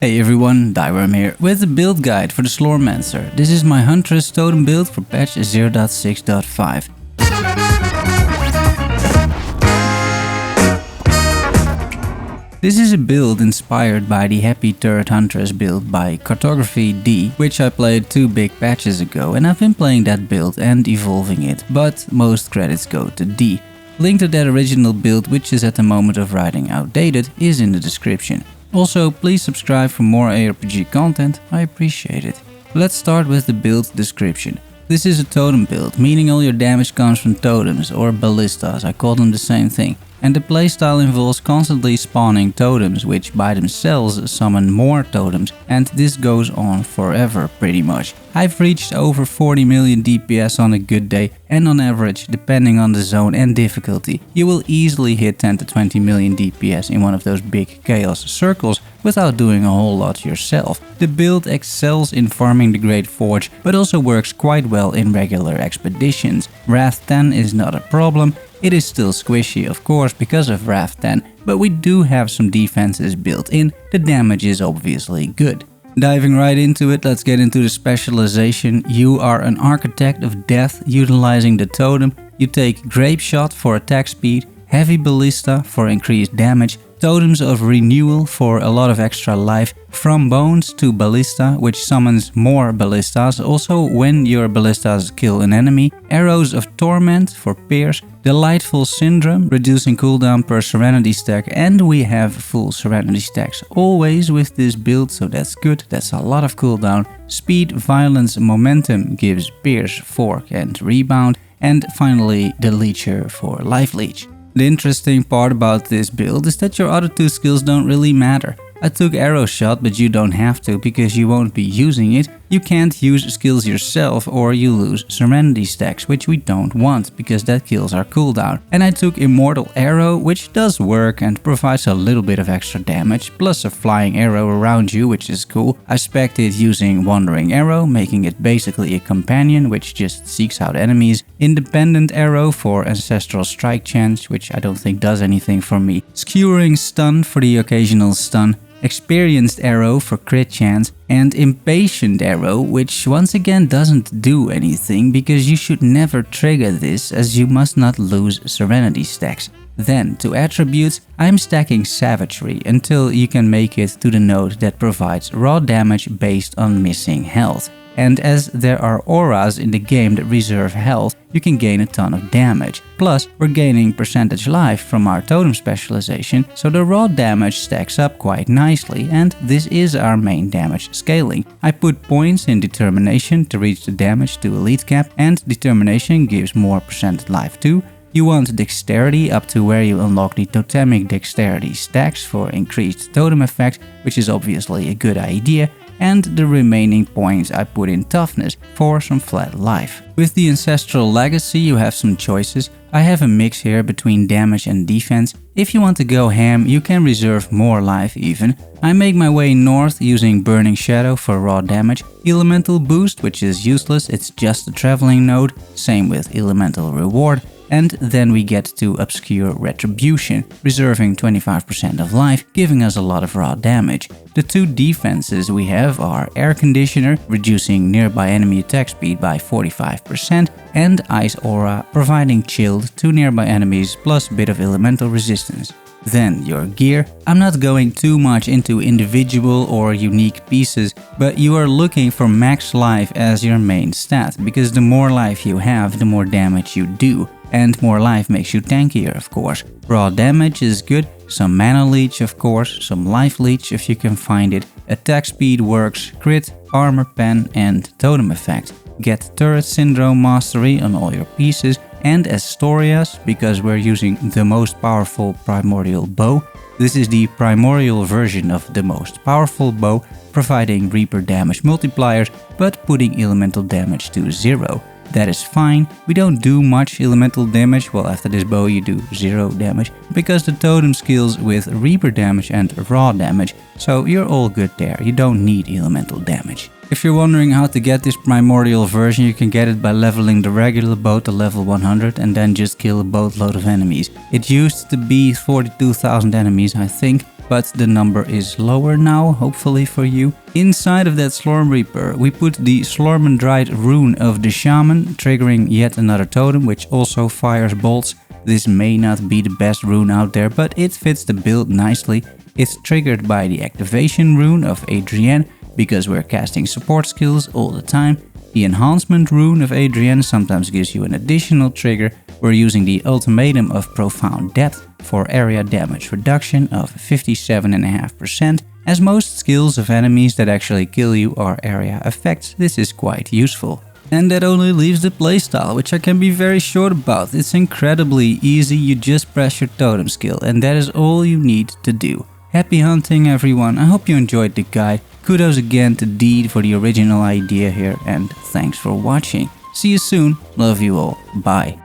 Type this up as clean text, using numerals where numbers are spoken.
Hey everyone, Thyworm here with the build guide for the Slormancer. This is my Huntress totem build for patch 0.6.5. This is a build inspired by the Happy Turret Huntress build by Cartography D, which I played 2 big patches ago, and I've been playing that build and evolving it, but most credits go to D. Link to that original build, which is at the moment of writing outdated, is in the description. Also, please subscribe for more ARPG content, I appreciate it. Let's start with the build description. This is a totem build, meaning all your damage comes from totems or ballistas, I call them the same thing. And the playstyle involves constantly spawning totems, which by themselves summon more totems, and this goes on forever pretty much. I've reached over 40 million DPS on a good day, and on average, depending on the zone and difficulty, you will easily hit 10 to 20 million DPS in one of those big chaos circles without doing a whole lot yourself. The build excels in farming the Great Forge, but also works quite well in regular expeditions. Wrath 10 is not a problem. It is still squishy, of course, because of Wrath 10, but we do have some defenses built in. The damage is obviously good. Diving right into it, let's get into the specialization. You are an Architect of Death utilizing the totem. You take Grape Shot for attack speed, Heavy Ballista for increased damage, Totems of Renewal for a lot of extra life, From Bones to Ballista, which summons more ballistas, also when your ballistas kill an enemy, Arrows of Torment for Pierce, Delightful Syndrome, reducing cooldown per Serenity stack, and we have full Serenity stacks always with this build, so that's good, that's a lot of cooldown. Speed, Violence, Momentum gives Pierce, Fork and Rebound, and finally the Leecher for Life Leech. The interesting part about this build is that your other 2 skills don't really matter. I took Arrow Shot, but you don't have to because you won't be using it. You can't use skills yourself or you lose Serenity stacks, which we don't want because that kills our cooldown. And I took Immortal Arrow, which does work and provides a little bit of extra damage, plus a flying arrow around you, which is cool. I spec'd it using Wandering Arrow, making it basically a companion which just seeks out enemies. Independent Arrow for Ancestral Strike chance, which I don't think does anything for me. Skewering Stun for the occasional stun. Experienced Arrow for crit chance, and Impatient Arrow, which once again doesn't do anything because you should never trigger this as you must not lose Serenity stacks. Then, to attributes, I'm stacking Savagery until you can make it to the node that provides raw damage based on missing health. And as there are auras in the game that reserve health, you can gain a ton of damage. Plus, we're gaining percentage life from our totem specialization, so the raw damage stacks up quite nicely, and this is our main damage scaling. I put points in Determination to reach the damage to elite cap, and Determination gives more percentage life too. You want Dexterity up to where you unlock the Totemic Dexterity stacks for increased totem effect, which is obviously a good idea. And the remaining points I put in Toughness for some flat life. With the Ancestral Legacy you have some choices. I have a mix here between damage and defense. If you want to go ham, you can reserve more life even. I make my way north using Burning Shadow for raw damage, Elemental Boost, which is useless, it's just a traveling node, same with Elemental Reward. And then we get to Obscure Retribution, reserving 25% of life, giving us a lot of raw damage. The 2 defenses we have are Air Conditioner, reducing nearby enemy attack speed by 45%, and Ice Aura, providing chilled to nearby enemies plus a bit of elemental resistance. Then your gear. I'm not going too much into individual or unique pieces, but you are looking for max life as your main stat, because the more life you have, the more damage you do. And more life makes you tankier, of course. Raw damage is good, some mana leech of course, some life leech if you can find it. Attack speed works, crit, armor pen and totem effect. Get Turret Syndrome Mastery on all your pieces, and Astorias, because we're using the most powerful Primordial Bow. This is the primordial version of the most powerful bow, providing Reaper damage multipliers, but putting elemental damage to 0. That is fine, we don't do much elemental damage, well after this bow you do 0 damage, because the totem skills with Reaper damage and raw damage, so you're all good there, you don't need elemental damage. If you're wondering how to get this primordial version, you can get it by leveling the regular boat to level 100 and then just kill a boatload of enemies. It used to be 42,000 enemies, I think, but the number is lower now, hopefully for you. Inside of that Slorm Reaper, we put the Slormandrite rune of the Shaman, triggering yet another totem, which also fires bolts. This may not be the best rune out there, but it fits the build nicely. It's triggered by the activation rune of Adrienne, because we're casting support skills all the time. The enhancement rune of Adrienne sometimes gives you an additional trigger. We're using the ultimatum of profound depth for area damage reduction of 57.5%. As most skills of enemies that actually kill you are area effects, this is quite useful. And that only leaves the playstyle, which I can be very short about. It's incredibly easy, you just press your totem skill and that is all you need to do. Happy hunting everyone, I hope you enjoyed the guide. Kudos again to Deed for the original idea here and thanks for watching. See you soon, love you all, bye.